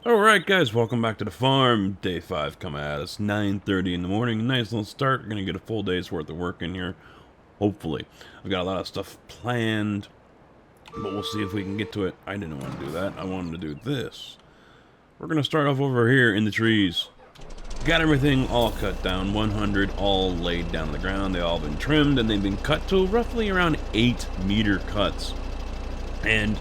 Alright guys, welcome back to the farm. Day 5 coming at us, 9:30 in the morning. Nice little start. We're going to get a full day's worth of work in here. Hopefully. I've got a lot of stuff planned, but we'll see if we can get to it. I didn't want to do that. I wanted to do this. We're going to start off over here in the trees. Got everything all cut down, 100 all laid down on the ground. They all been trimmed and they've been cut to roughly around 8-meter cuts. And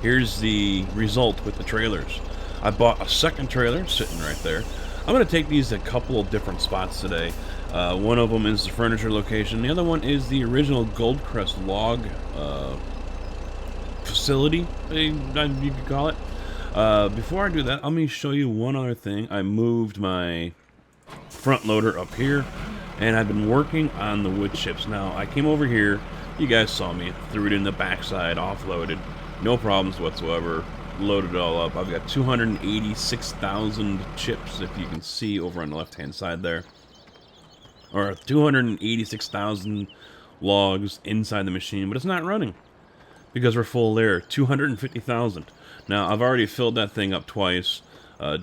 here's the result with the trailers. I bought a second trailer sitting right there. I'm going to take these to a couple of different spots today. One of them is the furniture location. The other one is the original Goldcrest log facility, you could call it. Before I do that, let me show you one other thing. I moved my front loader up here, and I've been working on the wood chips. Now, I came over here. You guys saw me. Threw it in the backside, offloaded. No problems whatsoever. Loaded it all up. I've got 286,000 chips, if you can see over on the left-hand side there. Or 286,000 logs inside the machine, but it's not running because we're full there. 250,000. Now, I've already filled that thing up twice.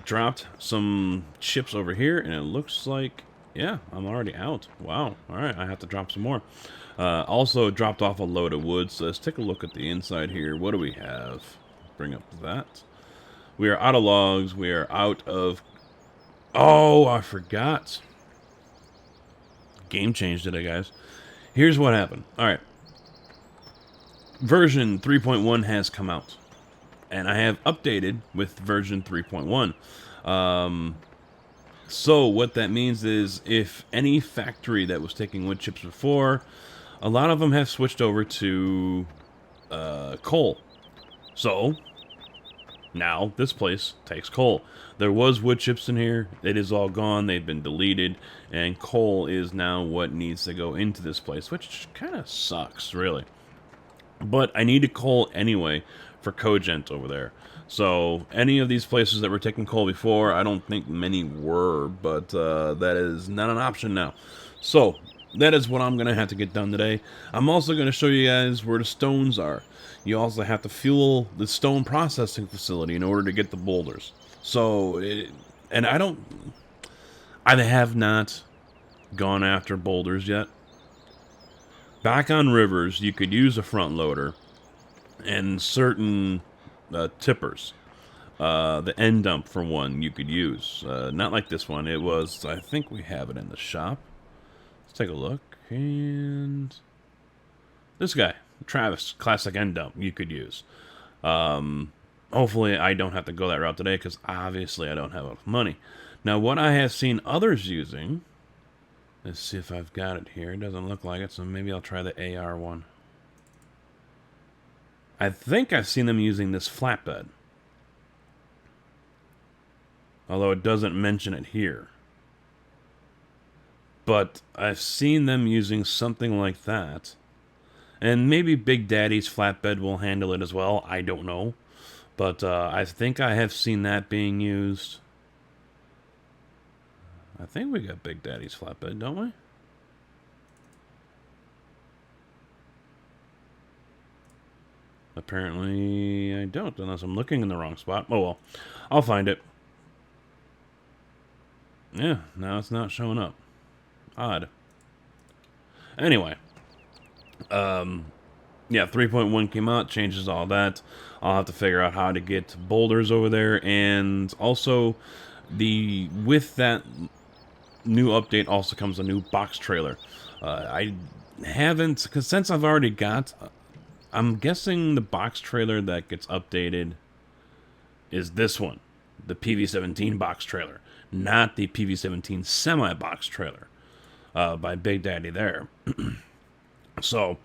Dropped some chips over here, and it looks like, yeah, I'm already out. Wow. All right, I have to drop some more. Also dropped off a load of wood, so let's take a look at the inside here. What do we have? Bring up that. We are out of logs. We are out of... Oh, I forgot. Game changed today, guys. Here's what happened. Alright. Version 3.1 has come out. And I have updated with version 3.1. So what that means is if any factory that was taking wood chips before, a lot of them have switched over to coal. So, now this place takes coal. There was wood chips in here. It is all gone. They've been deleted. And coal is now what needs to go into this place, which kind of sucks, really. But I needed coal anyway for Cogent over there. So, any of these places that were taking coal before, I don't think many were, but that is not an option now. So, that is what I'm going to have to get done today. I'm also going to show you guys where the stones are. You also have to fuel the stone processing facility in order to get the boulders. So, I have not gone after boulders yet. Back on rivers, you could use a front loader and certain tippers. The end dump for one you could use. Not like this one. It was, I think we have it in the shop. Let's take a look. And this guy, Travis, classic end dump you could use. Hopefully I don't have to go that route today because obviously I don't have enough money. Now what I have seen others using, let's see if I've got it here. It doesn't look like it, so maybe I'll try the AR one. I think I've seen them using this flatbed. Although it doesn't mention it here. But I've seen them using something like that. And maybe Big Daddy's flatbed will handle it as well. I don't know. But I think I have seen that being used. I think we got Big Daddy's flatbed, don't we? Apparently I don't, unless I'm looking in the wrong spot. Oh well, I'll find it. Yeah, now it's not showing up. Odd. Anyway. Yeah, 3.1 came out, changes all that. I'll have to figure out how to get boulders over there, and also with that new update also comes a new box trailer. I haven't, because since I've already got, I'm guessing the box trailer that gets updated is this one, the PV17 box trailer, not the PV17 semi-box trailer by Big Daddy there. So,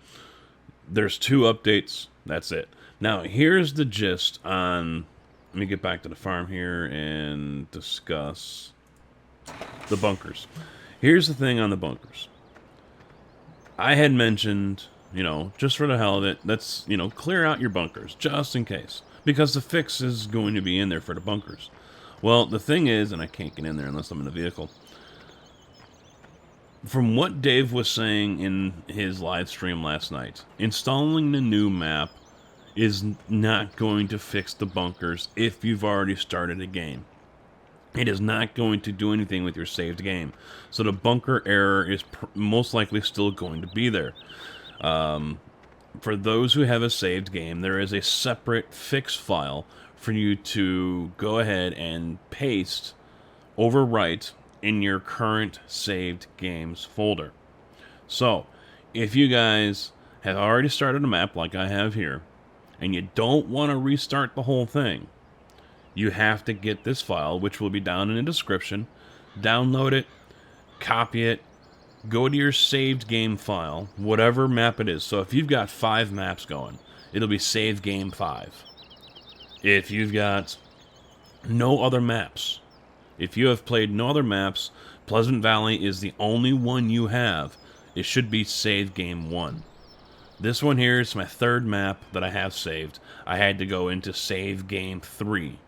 there's 2 updates. That's it. Now, here's the gist on... Let me get back to the farm here and discuss the bunkers. Here's the thing on the bunkers. I had mentioned, just for the hell of it, let's, clear out your bunkers, just in case. Because the fix is going to be in there for the bunkers. Well, the thing is, and I can't get in there unless I'm in the vehicle... From what Dave was saying in his live stream last night, installing the new map is not going to fix the bunkers if you've already started a game. It is not going to do anything with your saved game. So the bunker error is most likely still going to be there. For those who have a saved game, there is a separate fix file for you to go ahead and paste, overwrite in your current saved games folder. So, if you guys have already started a map like I have here, and you don't want to restart the whole thing, you have to get this file, which will be down in the description, download it, copy it, go to your saved game file, whatever map it is. So if you've got 5 maps going, it'll be save game 5. If you've got no other maps, if you have played no other maps, Pleasant Valley is the only one you have, it should be save game 1. This one here is my 3rd map that I have saved. I had to go into save game 3.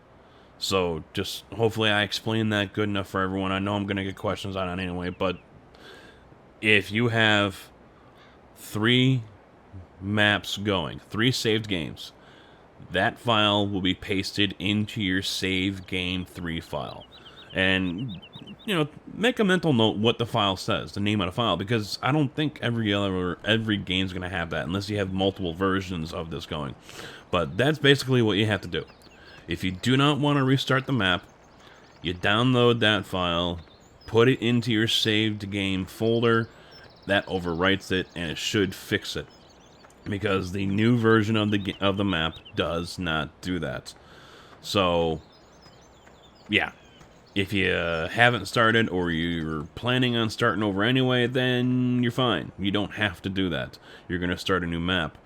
So just hopefully I explained that good enough for everyone. I know I'm going to get questions on it anyway, but if you have 3 maps going, 3 saved games, that file will be pasted into your save game 3 file. And, you know, make a mental note what the file says, the name of the file, because I don't think every game's going to have that unless you have multiple versions of this going. But that's basically what you have to do. If you do not want to restart the map, you download that file, put it into your saved game folder, that overwrites it, and it should fix it. Because the new version of the map does not do that. So, yeah. If you haven't started, or you're planning on starting over anyway, then you're fine. You don't have to do that. You're going to start a new map,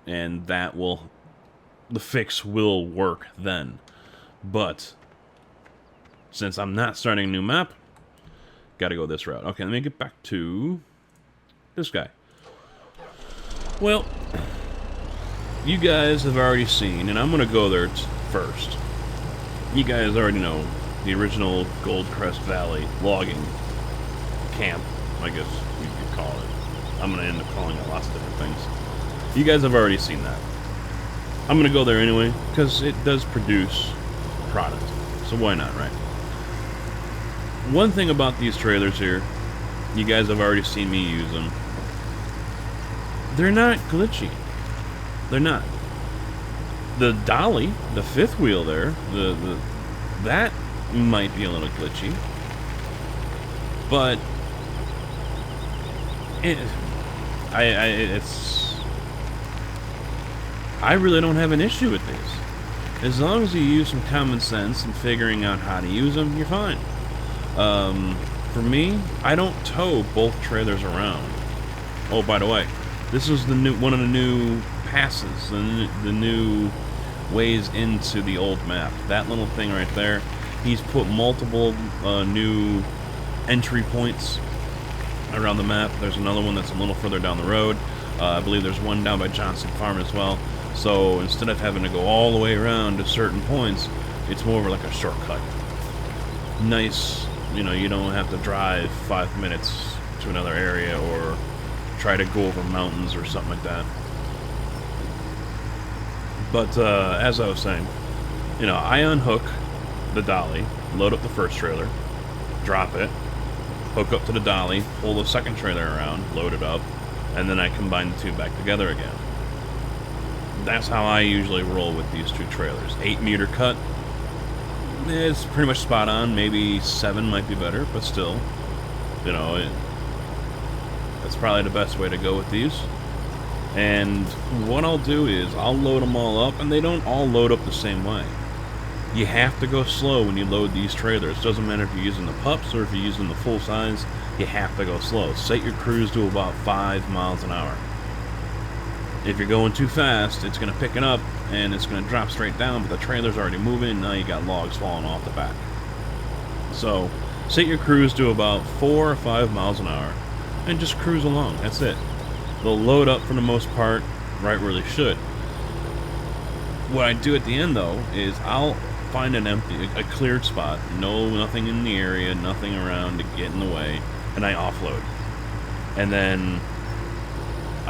and the fix will work then. But since I'm not starting a new map, gotta go this route. Okay, let me get back to this guy. Well, you guys have already seen, and I'm gonna go there first. You guys already know the original Goldcrest Valley logging camp, I guess you could call it. I'm gonna end up calling it lots of different things. You guys have already seen that. I'm going to go there anyway, because it does produce product. So why not, right? One thing about these trailers here, you guys have already seen me use them. They're not glitchy. They're not. The dolly, the 5th wheel there, that might be a little glitchy. But I really don't have an issue with these. As long as you use some common sense and figuring out how to use them, you're fine. For me, I don't tow both trailers around. Oh, by the way, this is one of the new passes, the new ways into the old map. That little thing right there, he's put multiple new entry points around the map. There's another one that's a little further down the road. I believe there's one down by Johnson Farm as well. So instead of having to go all the way around to certain points, it's more of like a shortcut. Nice, you know, you don't have to drive 5 minutes to another area or try to go over mountains or something like that. But as I was saying, you know, I unhook the dolly, load up the first trailer, drop it, hook up to the dolly, pull the second trailer around, load it up, and then I combine the two back together again. That's how I usually roll with these two trailers. 8-meter cut, it's pretty much spot on. Maybe 7 might be better, but still, you know, that's probably the best way to go with these. And what I'll do is I'll load them all up, and they don't all load up the same way. You have to go slow when you load these trailers. Doesn't matter if you're using the pups or if you're using the full size, you have to go slow. Set your cruise to about 5 miles an hour. If you're going too fast, it's going to pick it up and it's going to drop straight down, but the trailer's already moving, and now you got logs falling off the back. So set your cruise to about 4 or 5 miles an hour and just cruise along. That's it. They'll load up for the most part right where they should. What I do at the end, though, is I'll find a cleared spot, nothing in the area, nothing around to get in the way, and I offload. And then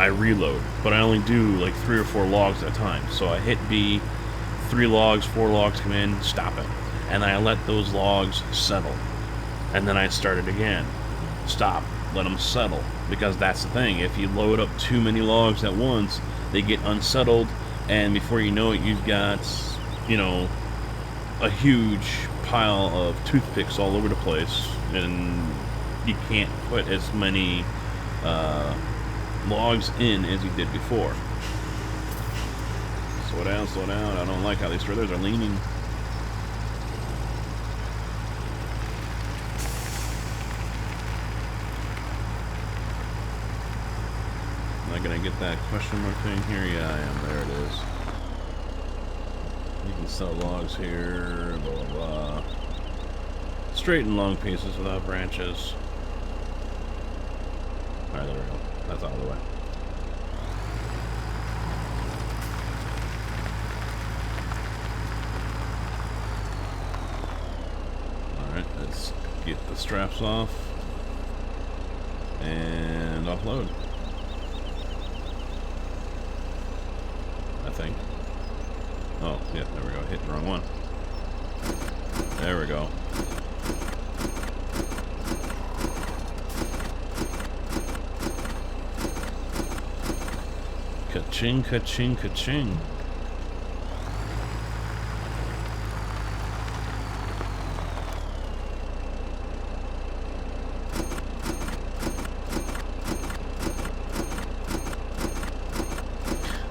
I reload, but I only do like 3 or 4 logs at a time. So I hit B, 3 logs, 4 logs come in, stop it, and I let those logs settle, and then I start it again. Stop, let them settle, because that's the thing. If you load up too many logs at once, they get unsettled, and before you know it, you've got, you know, a huge pile of toothpicks all over the place, and you can't put as many logs in as you did before. Slow down, slow down. I don't like how these trailers are leaning. Am I gonna get that question mark thing here? Yeah, I am. There it is. You can sell logs here, blah, blah, blah. Straight and long pieces without branches. Alright, there we go. That's out of the way. Alright, let's get the straps off. And offload. I think. Oh, yeah, there we go. Hit the wrong one. There we go. Ka-ching, ka-ching, ka-ching.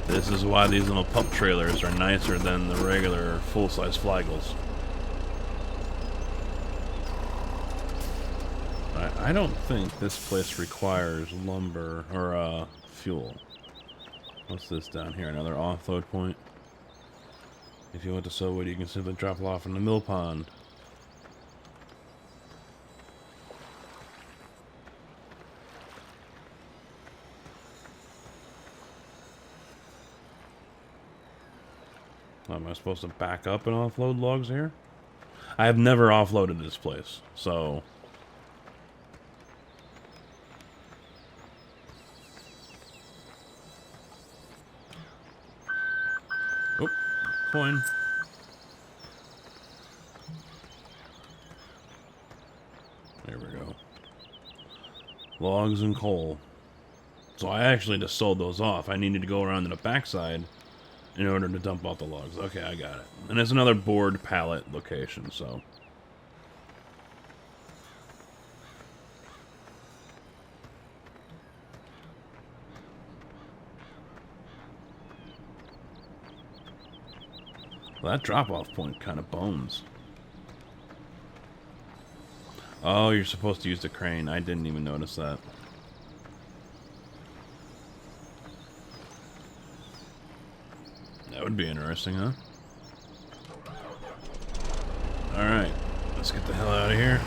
This is why these little pup trailers are nicer than the regular full-size Flagels. I don't think this place requires lumber or fuel. What's this down here? Another offload point. If you want to sell wood, you can simply drop it off in the mill pond. Am I supposed to back up and offload logs here? I have never offloaded this place, so... Oh, coin. There we go. Logs and coal. So I actually just sold those off. I needed to go around to the backside in order to dump out the logs. Okay, I got it. And it's another board pallet location, so... Well, that drop-off point kind of bones. Oh, you're supposed to use the crane. I didn't even notice that. That would be interesting, huh? Alright, let's get the hell out of here.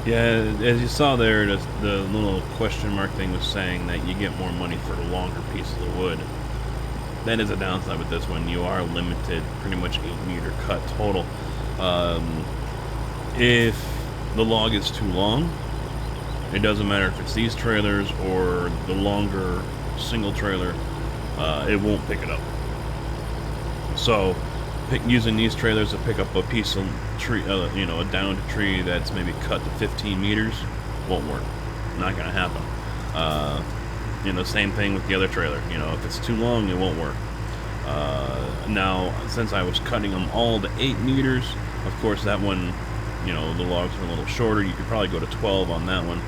Yeah, as you saw there, the little question mark thing was saying that you get more money for the longer pieces of wood. That is a downside with this one. You are limited, pretty much 8-meter cut total. If the log is too long, it doesn't matter if it's these trailers or the longer single trailer, it won't pick it up. So, using these trailers to pick up a piece of tree, you know, a downed tree that's maybe cut to 15 meters, won't work. Not gonna happen. You know, same thing with the other trailer. You know, if it's too long, it won't work. Now, since I was cutting them all to 8 meters, of course that one, you know, the logs are a little shorter. You could probably go to 12 on that one.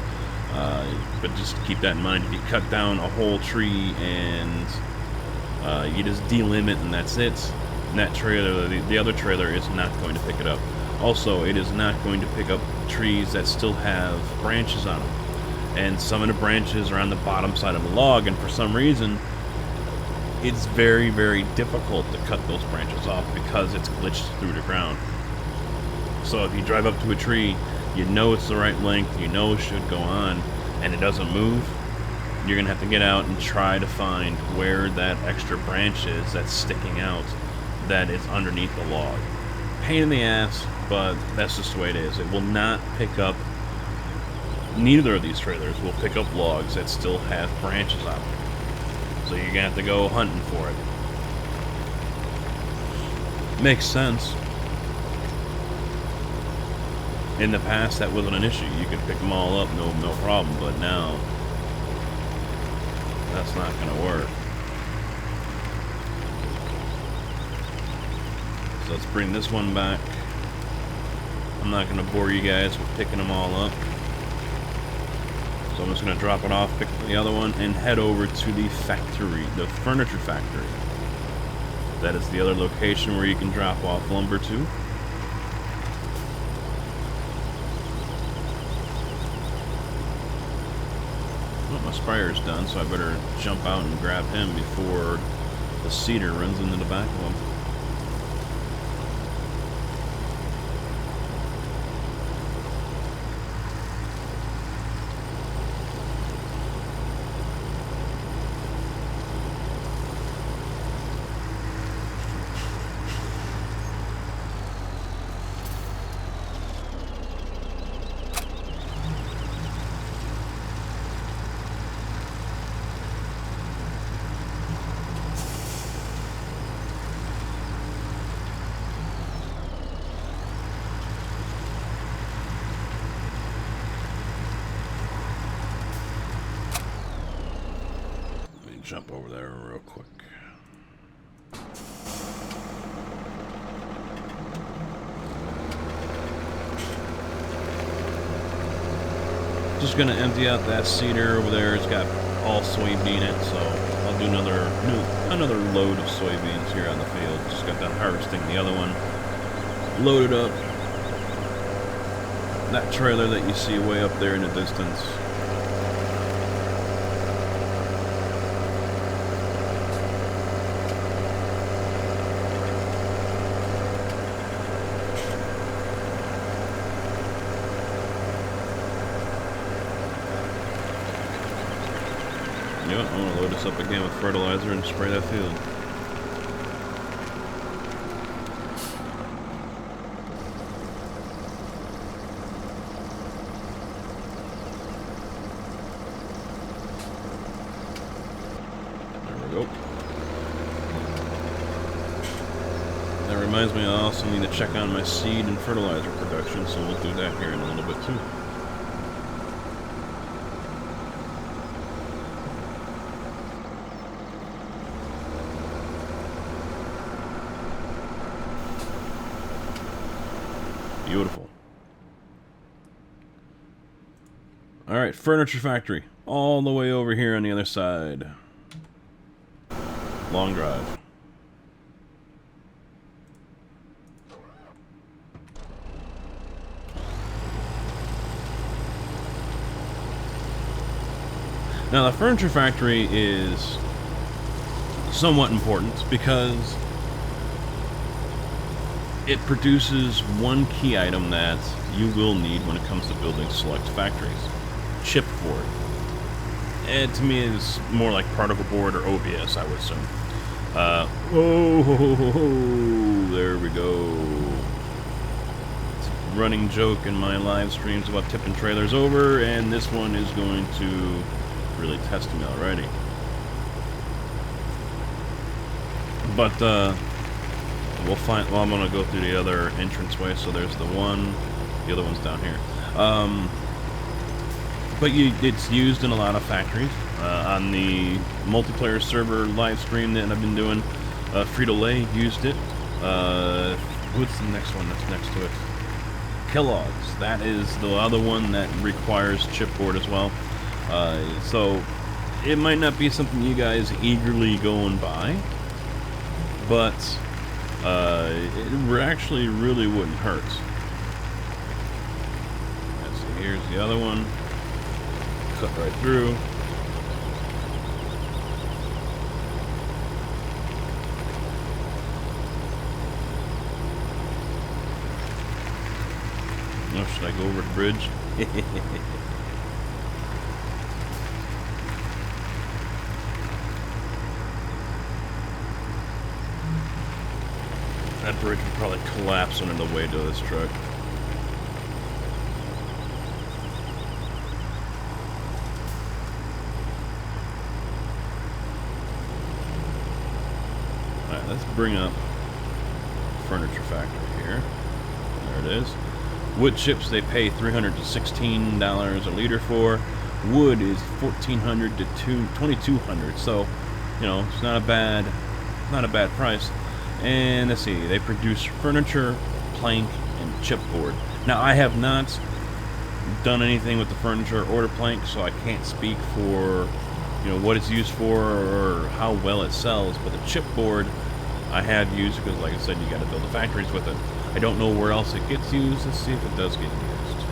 But just keep that in mind. If you cut down a whole tree and you just delimit and that's it, and that trailer, the other trailer is not going to pick it up. Also, it is not going to pick up trees that still have branches on them. And some of the branches are on the bottom side of the log, and for some reason, it's very, very difficult to cut those branches off because it's glitched through the ground. So if you drive up to a tree, you know it's the right length, you know it should go on, and it doesn't move, you're going to have to get out and try to find where that extra branch is that's sticking out that is underneath the log. Pain in the ass, but that's just the way it is. It will not pick up, neither of these trailers will pick up logs that still have branches on them. So you're going to have to go hunting for it. Makes sense. In the past, that wasn't an issue. You could pick them all up, no problem. But now, that's not going to work. So let's bring this one back. I'm not going to bore you guys with picking them all up. So I'm just going to drop it off, pick up the other one, and head over to the factory, the furniture factory. That is the other location where you can drop off lumber to. Well, my sprayer's done, so I better jump out and grab him before the cedar runs into the back of him. Jump over there real quick. Just gonna empty out that cedar over there. It's got all soybean in it, so I'll do another load of soybeans here on the field. Just got done harvesting the other one. Loaded up. That trailer that you see way up there in the distance. You know what? I'm going to load this up again with fertilizer and spray that field. There we go. That reminds me, I also need to check on my seed and fertilizer production, so we'll do that here in a little bit too. Beautiful. Alright, furniture factory. All the way over here on the other side. Long drive. Now the furniture factory is somewhat important because it produces one key item that you will need when it comes to building select factories. Chipboard. It to me is more like particle board or OBS, I would assume. There we go. It's a running joke in my live streams about tipping trailers over, and this one is going to really test me already. But we'll find. Well, I'm gonna go through the other entranceway. So there's the one. The other one's down here. But it's used in a lot of factories. On the multiplayer server live stream that I've been doing, Frito-Lay used it. What's the next one that's next to it? Kellogg's. That is the other one that requires chipboard as well. So it might not be something you guys eagerly go and buy, but it actually really wouldn't hurt. Let's see, here's the other one. Cut right through. Oh, should I go over the bridge? That bridge would probably collapse under the weight of this truck. Alright, let's bring up Furniture Factory here. There it is. Wood chips they pay $300 to $16 a liter for. Wood is $1,400 to $2,200. So, you know, it's not a bad price. And let's see, they produce furniture, plank, and chipboard. Now, I have not done anything with the furniture or the plank, so I can't speak for, you know, what it's used for or how well it sells. But the chipboard I have used because, like I said, you got to build the factories with it. I don't know where else it gets used. Let's see if it does get used.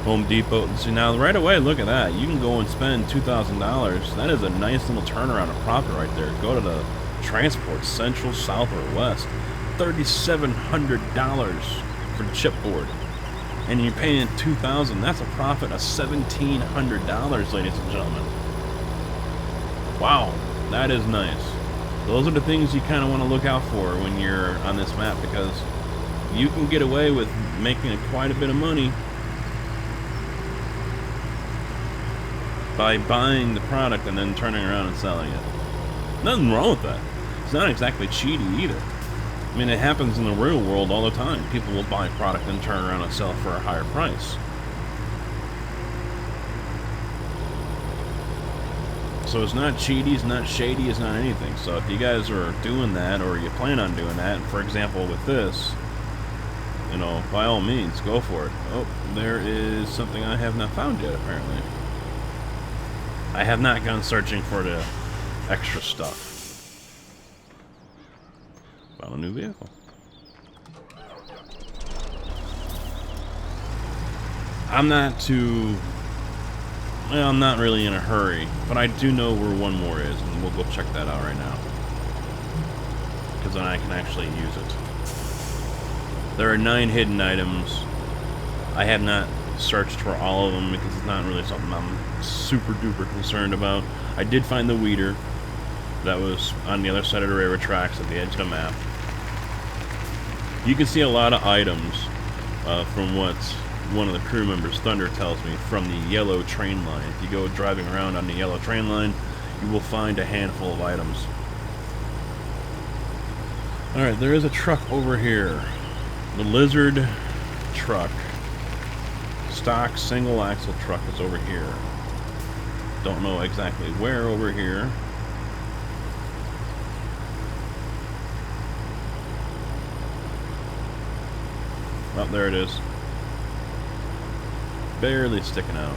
Home Depot. See, now right away, look at that. You can go and spend $2,000. That is a nice little turnaround of profit right there. Go to the transport, central, south, or west. $3,700 for the chipboard. And you're paying $2,000. That's a profit of $1,700, ladies and gentlemen. Wow, that is nice. Those are the things you kind of want to look out for when you're on this map, because you can get away with making quite a bit of money by buying the product and then turning around and selling it. Nothing wrong with that. It's not exactly cheaty either. I mean, it happens in the real world all the time. People will buy product and turn around and sell for a higher price. So it's not cheaty, it's not shady, it's not anything. So if you guys are doing that, or you plan on doing that, for example with this, you know, by all means, go for it. Oh, there is something I have not found yet, apparently. I have not gone searching for the extra stuff. Found a new vehicle. I'm not really in a hurry, but I do know where one more is, and we'll go check that out right now. Because then I can actually use it. There are 9 hidden items. I have not searched for all of them because it's not really something I'm super duper concerned about. I did find the weeder. That was on the other side of the railroad tracks at the edge of the map. You can see a lot of items from what one of the crew members, Thunder, tells me, from the yellow train line. If you go driving around on the yellow train line, you will find a handful of items. Alright, there is a truck over here. The Lizard truck. Stock single axle truck is over here. Don't know exactly where over here. Oh, there it is. Barely sticking out.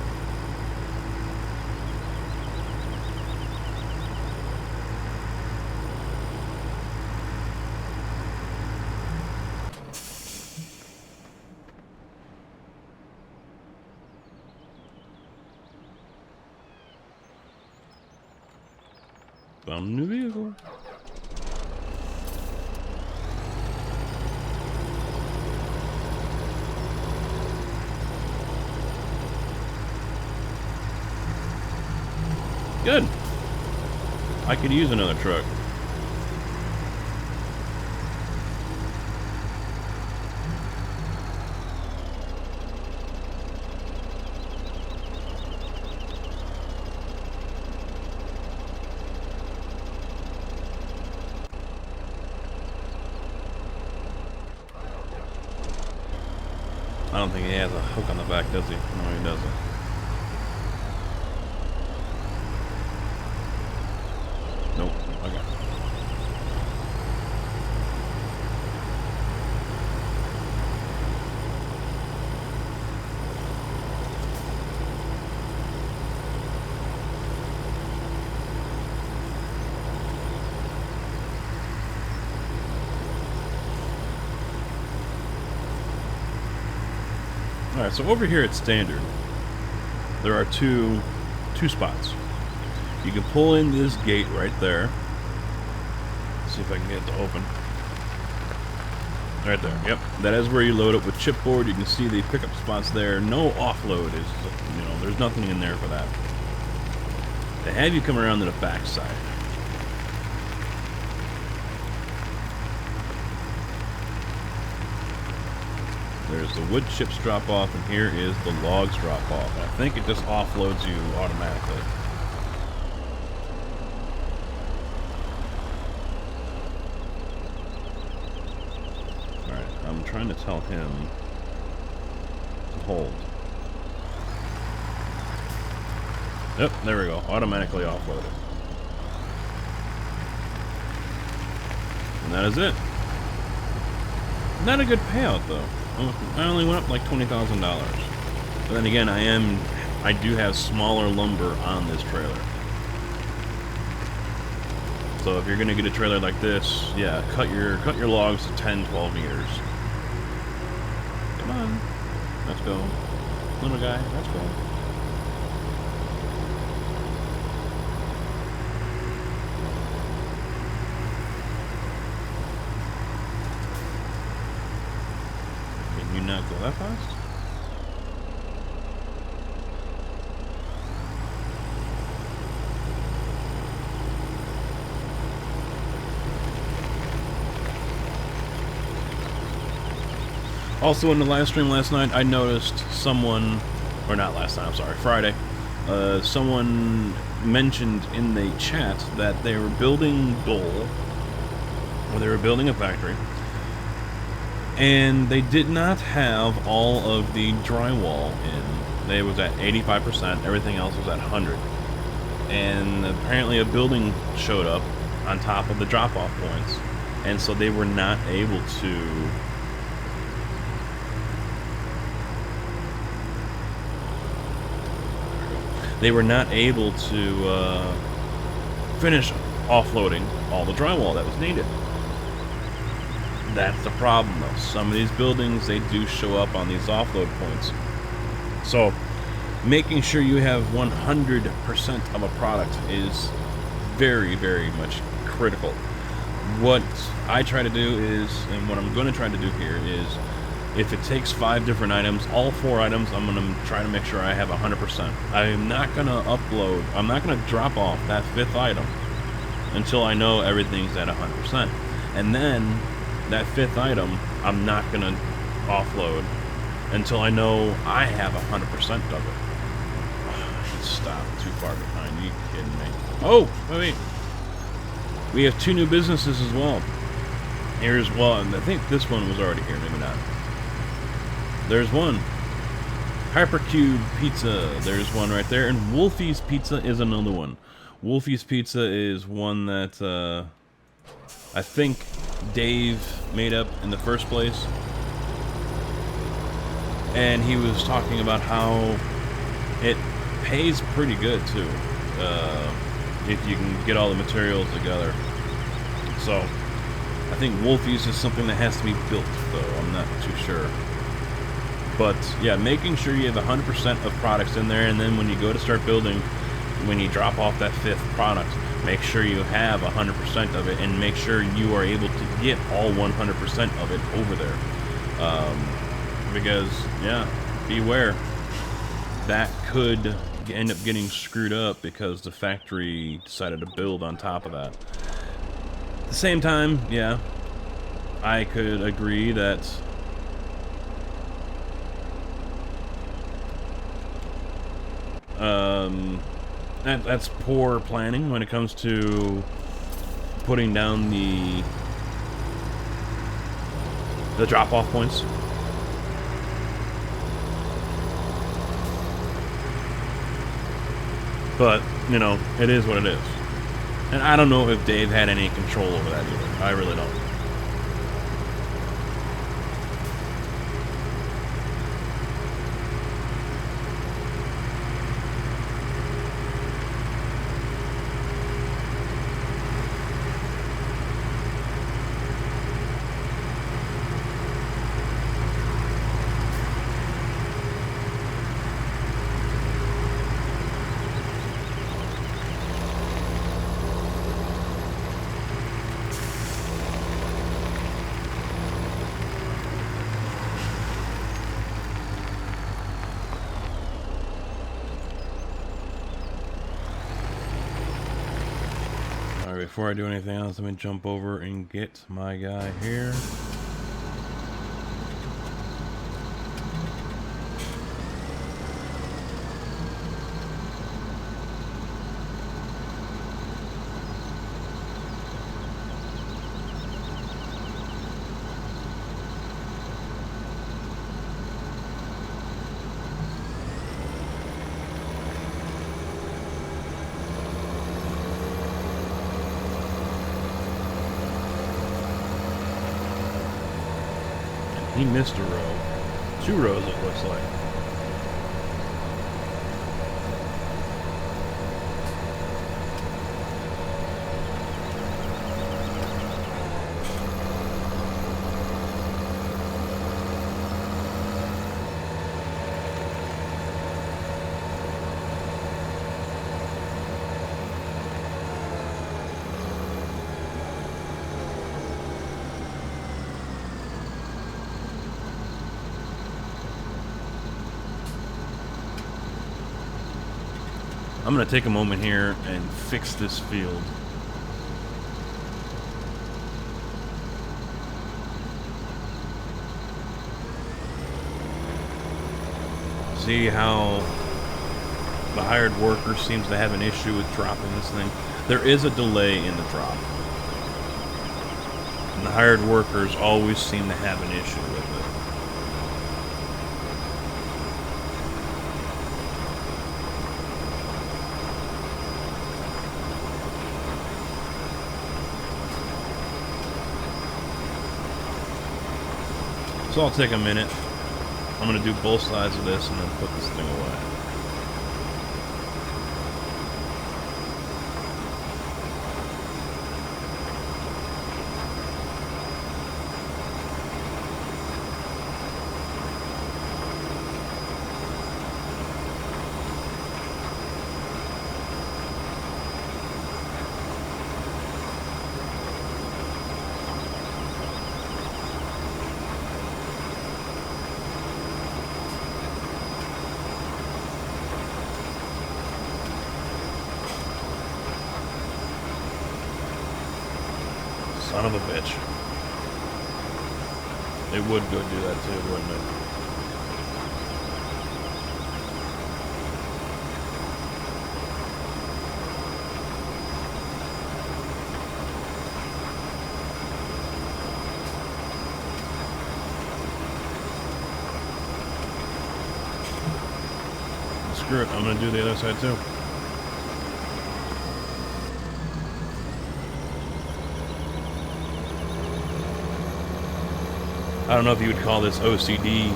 Found a new vehicle. Good. I could use another truck. I don't think he has a hook on the back, does he? No, he doesn't. Nope. Okay. Alright, so over here at standard, there are two spots. You can pull in this gate right there. Let's see if I can get it to open. Right there. Yep. That is where you load up with chipboard. You can see the pickup spots there. No offload is, you know, there's nothing in there for that. They have you come around to the back side. There's the wood chips drop off, and here is the logs drop off. I think it just offloads you automatically. Alright, I'm trying to tell him to hold. Yep, there we go. Automatically offloaded. And that is it. Not a good payout though. I only went up like $20,000. But then again, I do have smaller lumber on this trailer. So if you're gonna get a trailer like this, yeah, cut your logs to 10, 12 meters. Come on, let's go, little guy, let's go. Can you not go that fast? Also, in the live stream last night, I noticed someone, or not last night, I'm sorry, Friday, someone mentioned in the chat that they were building Dole, or they were building a factory, and they did not have all of the drywall in. They was at 85%, everything else was at 100. And apparently a building showed up on top of the drop-off points, and so they were not able to finish offloading all the drywall that was needed. That's the problem though. Some of these buildings, they do show up on these offload points. So making sure you have 100% of a product is very, very much critical. What I try to do is, and what I'm going to try to do here is, if it takes 5 different items, all 4 items, I'm going to try to make sure I have 100%. I'm not going to upload, I'm not going to drop off that 5th item until I know everything's at 100%. And then, that 5th item, I'm not going to offload until I know I have 100% of it. Oh, I should stop too far behind. Are you kidding me? Oh, wait. We have 2 new businesses as well. Here's one. I think this one was already here, maybe not. There's one. Hypercube Pizza. There's one right there. And Wolfie's Pizza is another one. Wolfie's Pizza is one that I think Dave made up in the first place. And he was talking about how it pays pretty good too, if you can get all the materials together. So I think Wolfie's is something that has to be built though. I'm not too sure. But yeah, making sure you have 100% of products in there, and then when you go to start building, when you drop off that 5th product, make sure you have 100% of it, and make sure you are able to get all 100% of it over there. Because, yeah, beware. That could end up getting screwed up because the factory decided to build on top of that. At the same time, yeah, I could agree that that's poor planning when it comes to putting down the drop-off points. But, you know, it is what it is. And I don't know if Dave had any control over that either. I really don't. before I do anything else, let me jump over and get my guy here. He missed a row. 2 rows, it looks like. I'm going to take a moment here and fix this field. See how the hired worker seems to have an issue with dropping this thing? There is a delay in the drop. And the hired workers always seem to have an issue with it. So I'll take a minute. I'm going to do both sides of this and then put this thing away. Son of a bitch. It would go do that too, wouldn't it? Screw it, I'm gonna do the other side too. I don't know if you would call this OCD,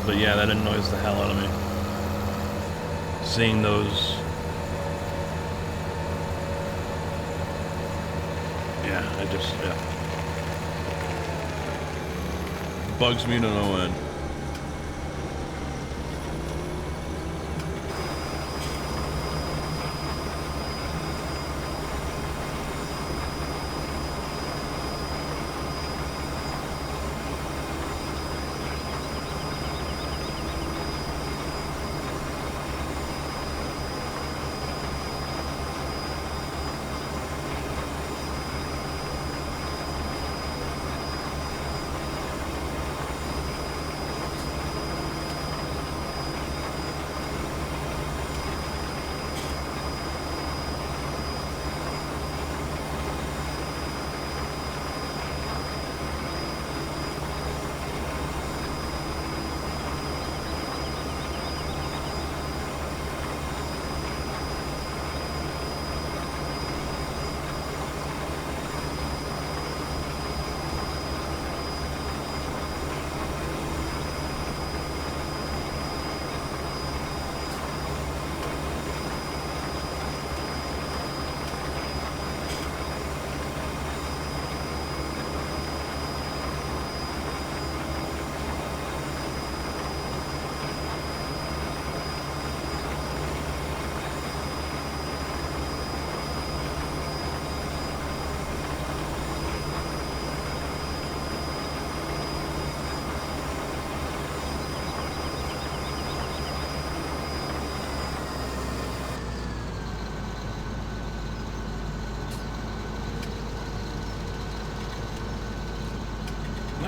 but yeah, that annoys the hell out of me. Seeing those... Yeah, it just, yeah. Bugs me to no end.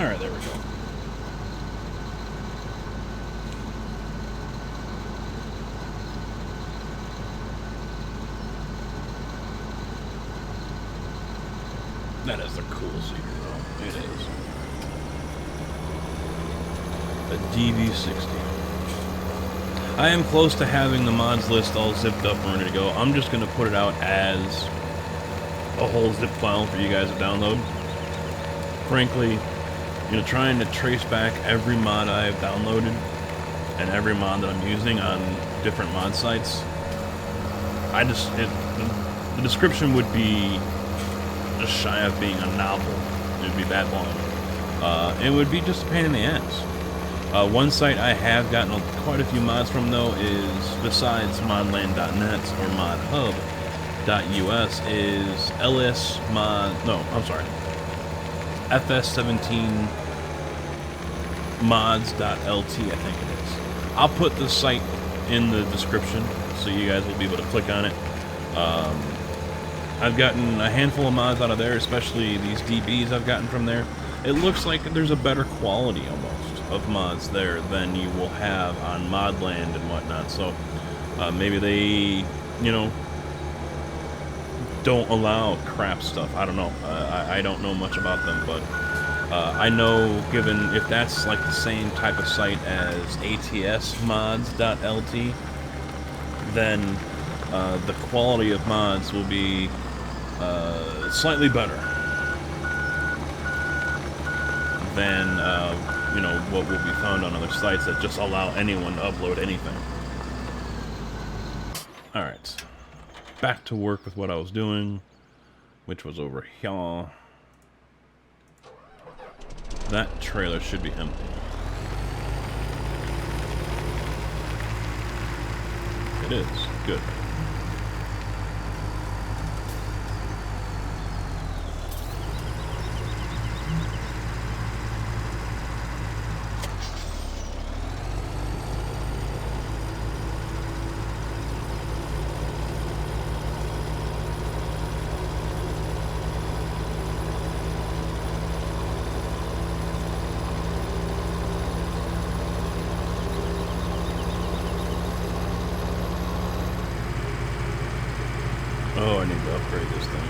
Alright, there we go. That is the cool seeker, though. It is. A DV60. I am close to having the mods list all zipped up and ready to go. I'm just going to put it out as a whole zip file for you guys to download. Frankly, you know, trying to trace back every mod I have downloaded and every mod that I'm using on different mod sites, the description would be just shy of being a novel. It would be that long. It would be just a pain in the ass. One site I have gotten quite a few mods from, though, is, besides modland.net or modhub.us, is FS17 mods.lt, I think it is. I'll put the site in the description so you guys will be able to click on it. I've gotten a handful of mods out of there, especially these DBs I've gotten from there. It looks like there's a better quality almost of mods there than you will have on Modland and whatnot. So maybe they, you know, don't allow crap stuff. I don't know. I don't know much about them, but I know, given if that's like the same type of site as atsmods.lt, then the quality of mods will be slightly better than you know, what will be found on other sites that just allow anyone to upload anything. Alright, back to work with what I was doing, which was over here. That trailer should be empty. It is. Good. Oh, I need to upgrade this thing.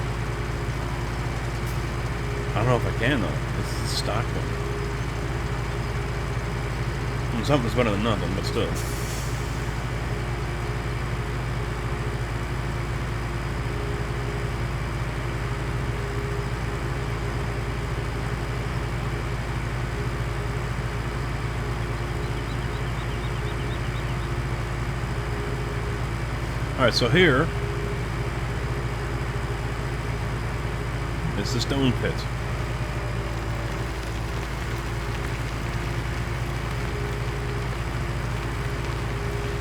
I don't know if I can, though. This is a stock one. Something's better than nothing, but still. Alright, so here is the stone pit.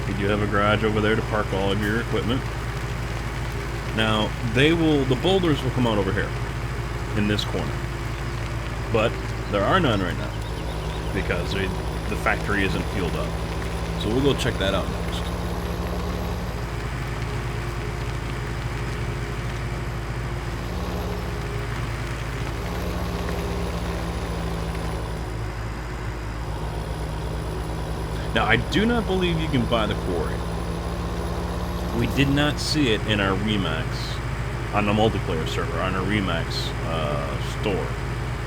You do have a garage over there to park all of your equipment. Now, the boulders will come out over here, in this corner. But there are none right now, because the factory isn't fueled up. So we'll go check that out next. Now, I do not believe you can buy the Quarry. We did not see it in our Remax, on the multiplayer server, on our Remax store.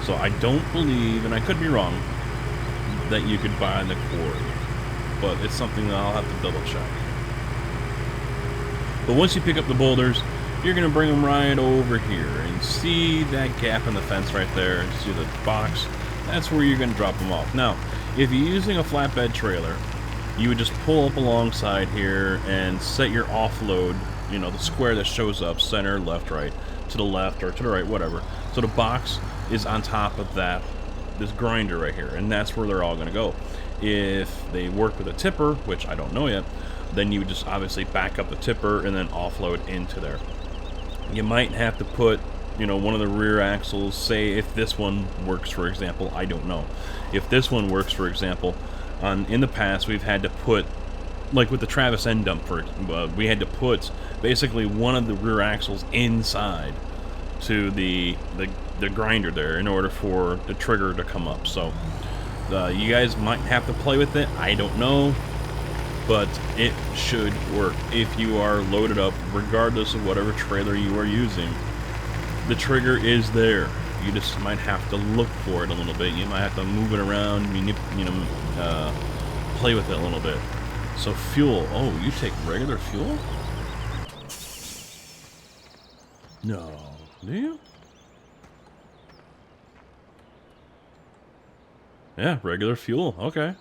So I don't believe, and I could be wrong, that you could buy the Quarry. But it's something that I'll have to double check. But once you pick up the boulders, you're going to bring them right over here. And see that gap in the fence right there? See the box? That's where you're going to drop them off. Now, if you're using a flatbed trailer, you would just pull up alongside here and set your offload, you know, the square that shows up, center, left, right, to the left or to the right, whatever. So the box is on top of this grinder right here, and that's where they're all going to go. If they work with a tipper, which I don't know yet, then you would just obviously back up the tipper and then offload into there. You might have to put, you know, one of the rear axles, say if this one works, for example, I don't know. If this one works, for example, in the past we've had to put, like with the Travis N dump, we had to put basically one of the rear axles inside to the grinder there in order for the trigger to come up. So you guys might have to play with it. I don't know, but it should work if you are loaded up, regardless of whatever trailer you are using. The trigger is there. You just might have to look for it a little bit. You might have to move it around, play with it a little bit. So fuel. Oh, you take regular fuel? No. Do you? Yeah, regular fuel. Okay.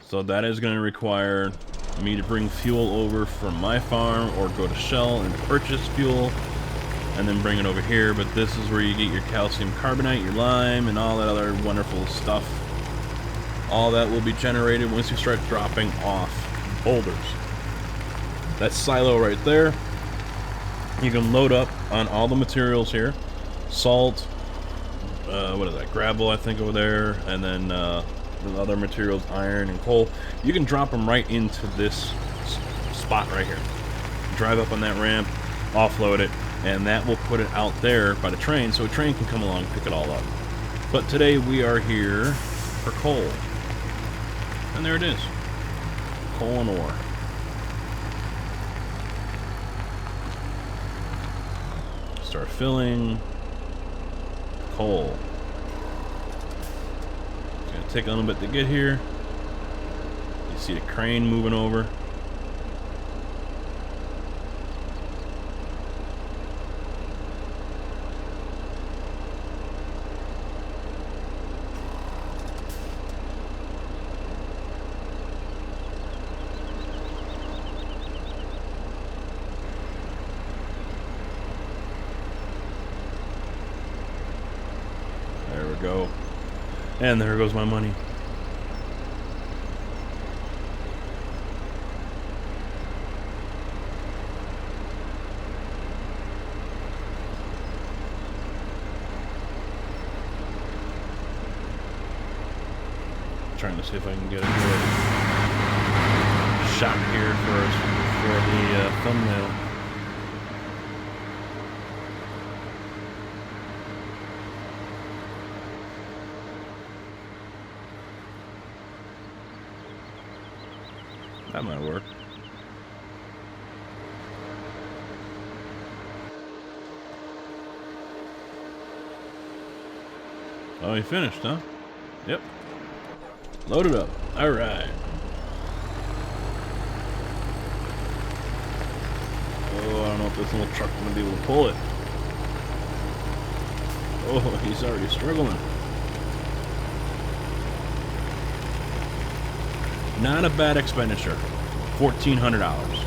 So that is going to require me to bring fuel over from my farm or go to Shell and purchase fuel and then bring it over here. But this is where you get your calcium carbonate, your lime, and all that other wonderful stuff. All that will be generated once you start dropping off boulders. That silo right there. You can load up on all the materials here. Salt, what is that, gravel I think over there, and then the other materials, iron and coal. You can drop them right into this spot right here. Drive up on that ramp, offload it, and that will put it out there by the train, so a train can come along and pick it all up. But today we are here for coal. And there it is. Coal and ore. Start filling. Coal. It's gonna take a little bit to get here. You see the crane moving over. There we go. And there goes my money. Trying to see if I can get a good shot here for the thumbnail. That might work. Oh, you finished, huh? Yep. Load it up. All right. Oh, I don't know if this little truck's gonna be able to pull it. Oh, he's already struggling. Not a bad expenditure. $1,400.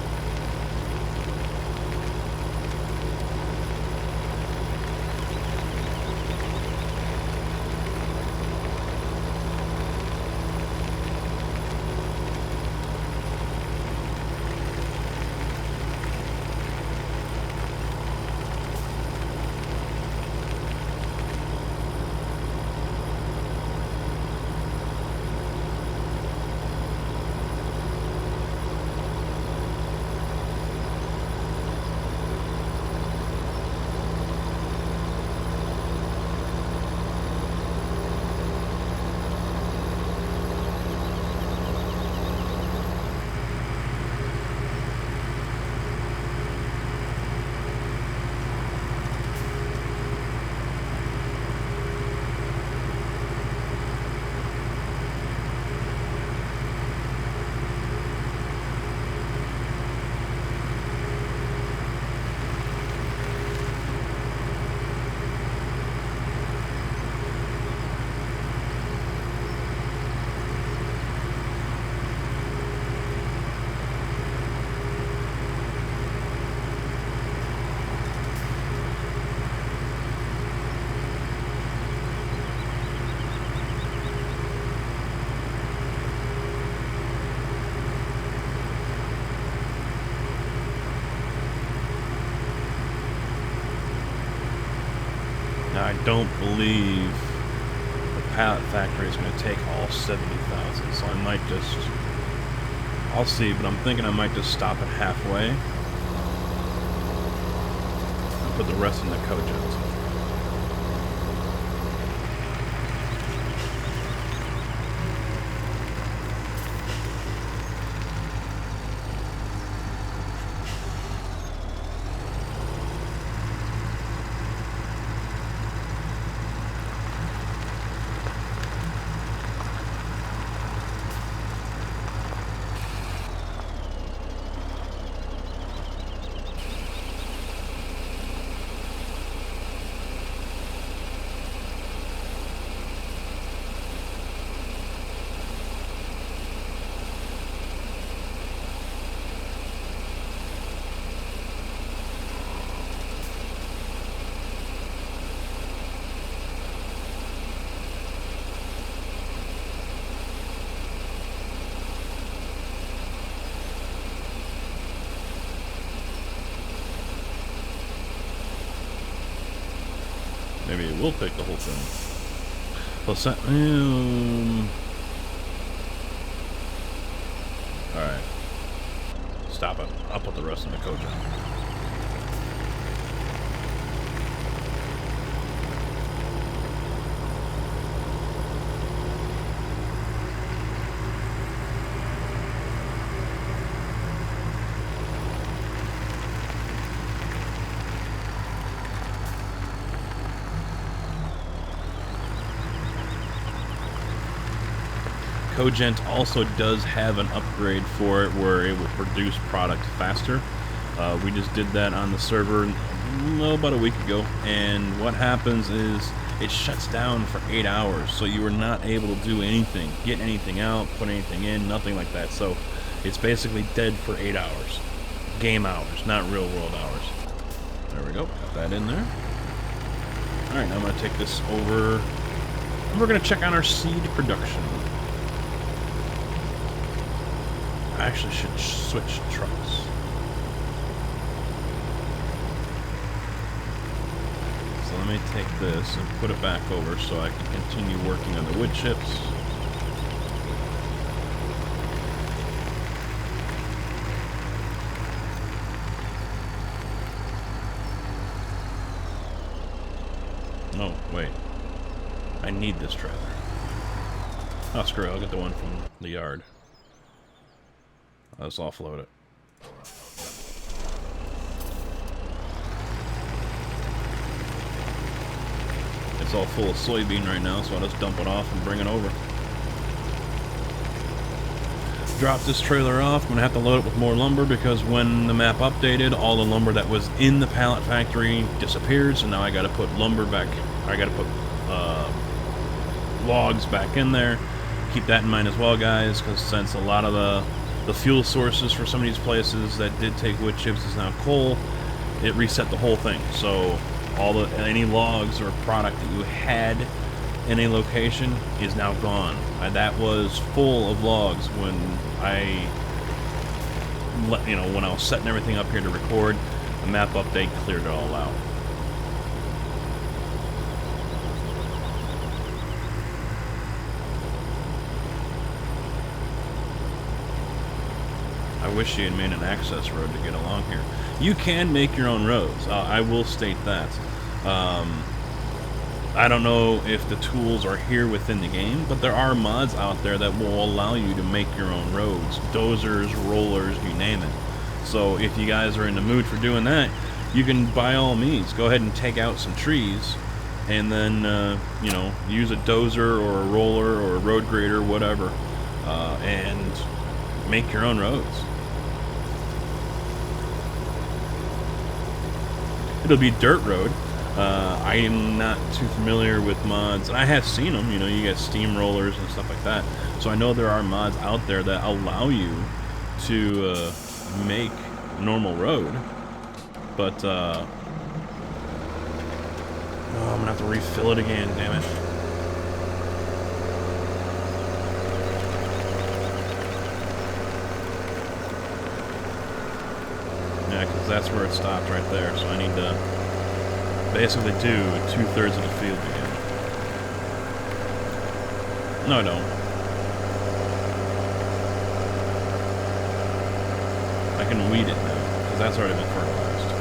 Now, I don't believe the pallet factory is going to take all 70,000, so I might just... I'll see, but I'm thinking I might just stop it halfway. put the rest in the Cogent. Maybe it will pick the whole thing. Plus that. Alright. Stop it. I'll put the rest in the Cogent. Cogent also does have an upgrade for it where it will produce product faster. We just did that on the server about a week ago, and what happens is it shuts down for 8 hours, so you are not able to do anything, get anything out, put anything in, nothing like that. So it's basically dead for 8 hours. Game hours, not real world hours. There we go, got that in there. Alright, now I'm going to take this over, and we're going to check on our seed production. I actually should switch trucks. So let me take this and put it back over so I can continue working on the wood chips. No, wait. I need this trailer. Oh, screw it. I'll get the one from the yard. Let's offload it. It's all full of soybean right now, so I'll just dump it off and bring it over. Drop this trailer off. I'm going to have to load it with more lumber because when the map updated, all the lumber that was in the pallet factory disappeared, so now I got to put lumber back. I got to put logs back in there. Keep that in mind as well, guys, because since a lot of the fuel sources for some of these places that did take wood chips is now coal, it reset the whole thing. So any logs or product that you had in a location is now gone. That was full of logs when when I was setting everything up here to record. The map update cleared it all out. I wish she had made an access road to get along here. You can make your own roads. I will state that. I don't know if the tools are here within the game, but there are mods out there that will allow you to make your own roads. Dozers, rollers, you name it. So if you guys are in the mood for doing that, you can by all means go ahead and take out some trees and then, use a dozer or a roller or a road grader, whatever, and make your own roads. It'll be dirt road. I am not too familiar with mods. I have seen them, you get steamrollers and stuff like that. So I know there are mods out there that allow you to make normal road. But, I'm gonna have to refill it again, damn it. Yeah, because that's where it stopped right there, so I need to basically do 2/3 of the field again. No, I don't. I can weed it now, because that's already been fertilized.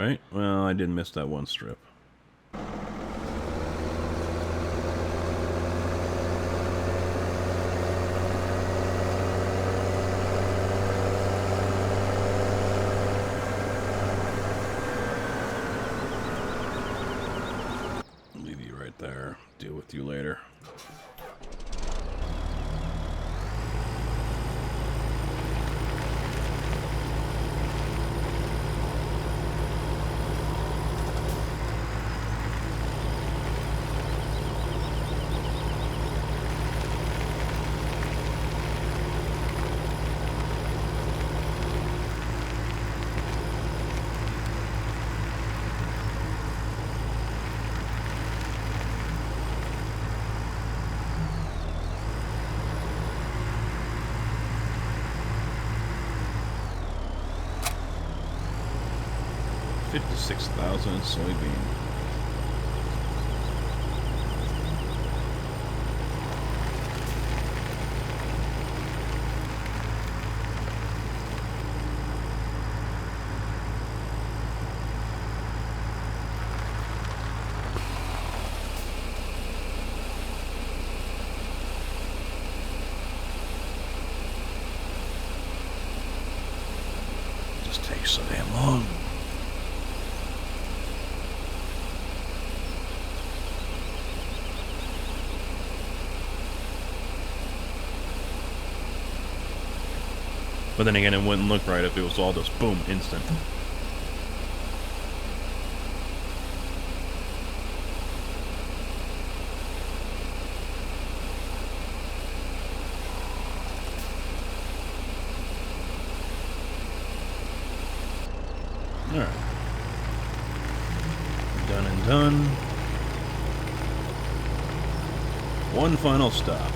right? Well, I did miss that one strip. Leave you right there. Deal with you later. $56,000 soybean. Just takes so damn long. But then again, it wouldn't look right if it was all just boom, instant. Alright. Done and done. One final stop.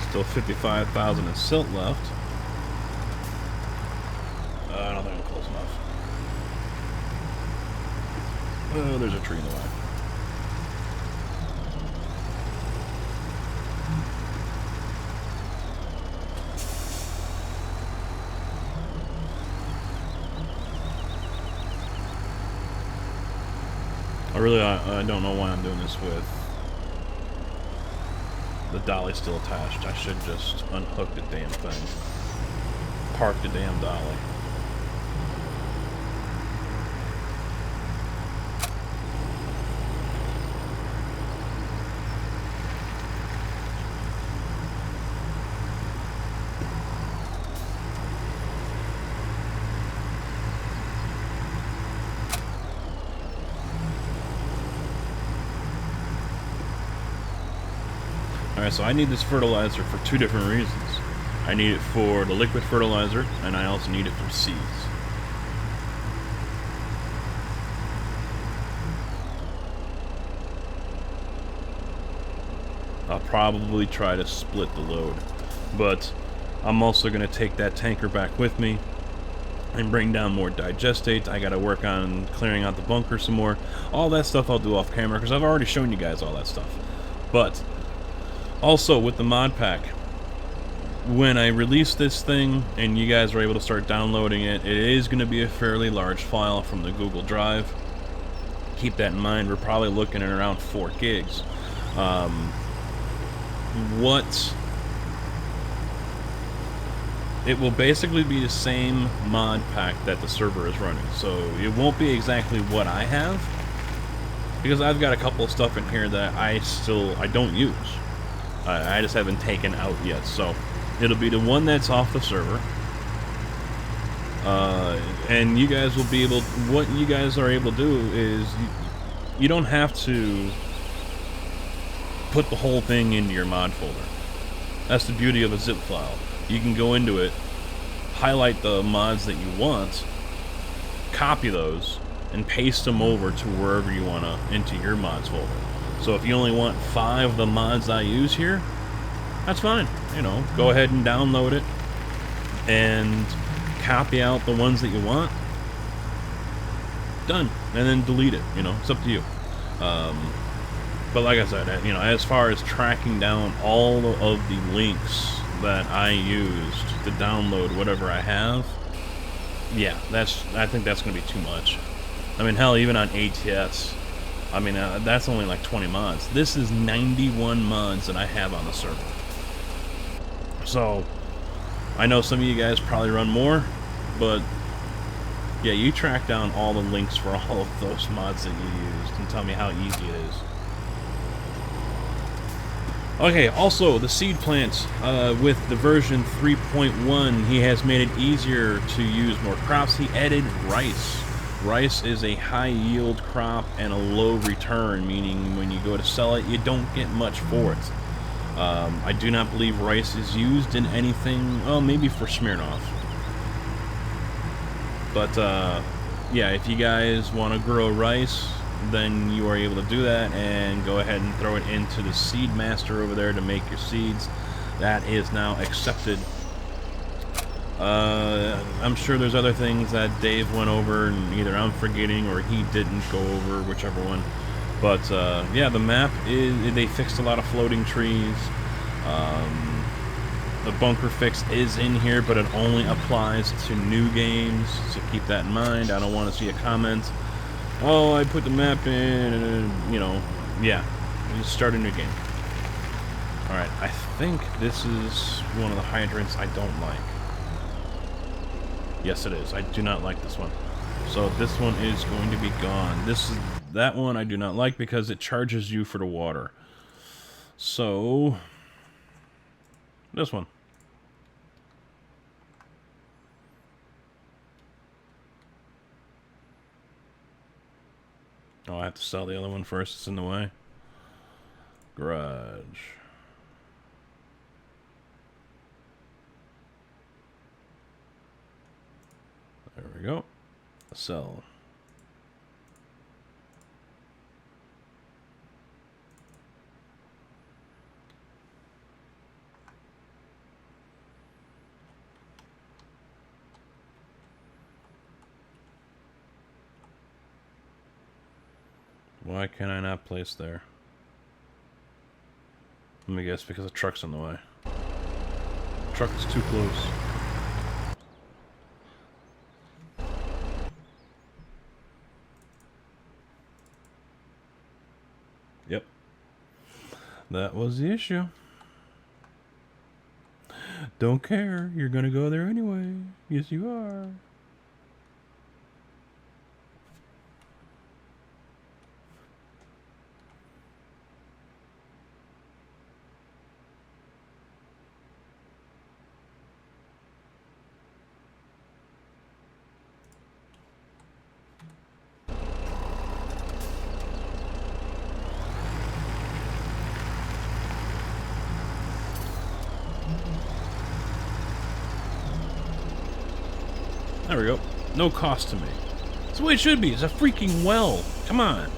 Still 55,000 in silt left. I don't think I'm close enough. Oh, there's a tree in the way. I don't know why I'm doing this with the dolly still attached. I should just unhook the damn thing. Park the damn dolly. Alright, so I need this fertilizer for two different reasons. I need it for the liquid fertilizer, and I also need it for seeds. I'll probably try to split the load, but I'm also going to take that tanker back with me and bring down more digestate. I got to work on clearing out the bunker some more. All that stuff I'll do off camera, because I've already shown you guys all that stuff. But also, with the mod pack, when I release this thing and you guys are able to start downloading it, it is going to be a fairly large file from the Google Drive. Keep that in mind. We're probably looking at around 4 gigs. What it will basically be the same mod pack that the server is running. So it won't be exactly what I have, because I've got a couple of stuff in here that I don't use. I just haven't taken out yet. So it'll be the one that's off the server. And you guys will be able, what you guys are able to do is, you don't have to put the whole thing into your mod folder. That's the beauty of a zip file. You can go into it, highlight the mods that you want, copy those, and paste them over to wherever you want to, into your mods folder. So if you only want 5 of the mods I use here, that's fine. You know, go ahead and download it, and copy out the ones that you want. Done. And then delete it. You know, it's up to you. But like I said, you know, as far as tracking down all of the links that I used to download whatever I have, yeah, I think that's going to be too much. I mean, hell, even on ATS, I mean, that's only like 20 mods. This is 91 mods that I have on the server. So, I know some of you guys probably run more, but yeah, you track down all the links for all of those mods that you used and tell me how easy it is. Okay, also, the seed plant, with the version 3.1, he has made it easier to use more crops. He added rice. Rice is a high-yield crop and a low return, meaning when you go to sell it, you don't get much for it. I do not believe rice is used in anything, well, maybe for Smirnoff. But, yeah, if you guys want to grow rice, then you are able to do that and go ahead and throw it into the seed master over there to make your seeds. That is now accepted. I'm sure there's other things that Dave went over and either I'm forgetting or he didn't go over, whichever one. But yeah, the map is, they fixed a lot of floating trees. The bunker fix is in here, but it only applies to new games, so keep that in mind. I don't want to see a comment, oh, I put the map in, and, you know, yeah, just start a new game. Alright, I think this is one of the hydrants I don't like. Yes, it is. I do not like this one. So this one is going to be gone. That one I do not like because it charges you for the water. So, this one. Oh, I have to sell the other one first. It's in the way. Garage. There we go. Sell. Why can I not place there? Let me guess, because the truck's in the way. The truck is too close. Yep. That was the issue. Don't care. You're gonna go there anyway. Yes, you are. There we go. No cost to me. That's the way it should be. It's a freaking well. Come on.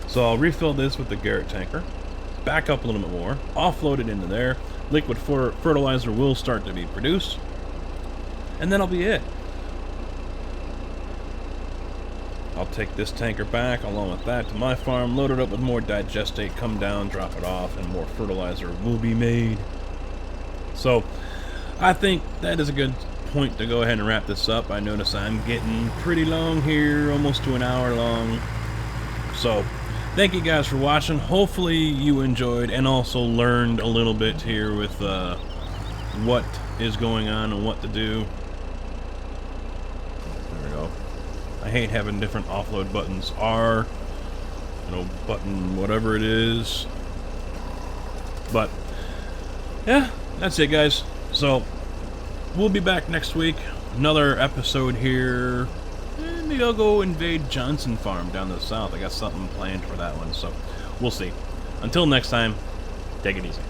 So I'll refill this with the Garrett tanker. Back up a little bit more. Offload it into there. Liquid fertilizer will start to be produced. And that'll be it. I'll take this tanker back along with that to my farm, load it up with more digestate, come down, drop it off, and more fertilizer will be made. So, I think that is a good point to go ahead and wrap this up. I notice I'm getting pretty long here, almost to an hour long. So, thank you guys for watching. Hopefully you enjoyed and also learned a little bit here with what is going on and what to do. There we go. I hate having different offload buttons. R, you know, button whatever it is. But yeah, that's it, guys. So we'll be back next week. Another episode here. Maybe I'll go invade Johnson Farm down to the south. I got something planned for that one, so we'll see. Until next time, take it easy.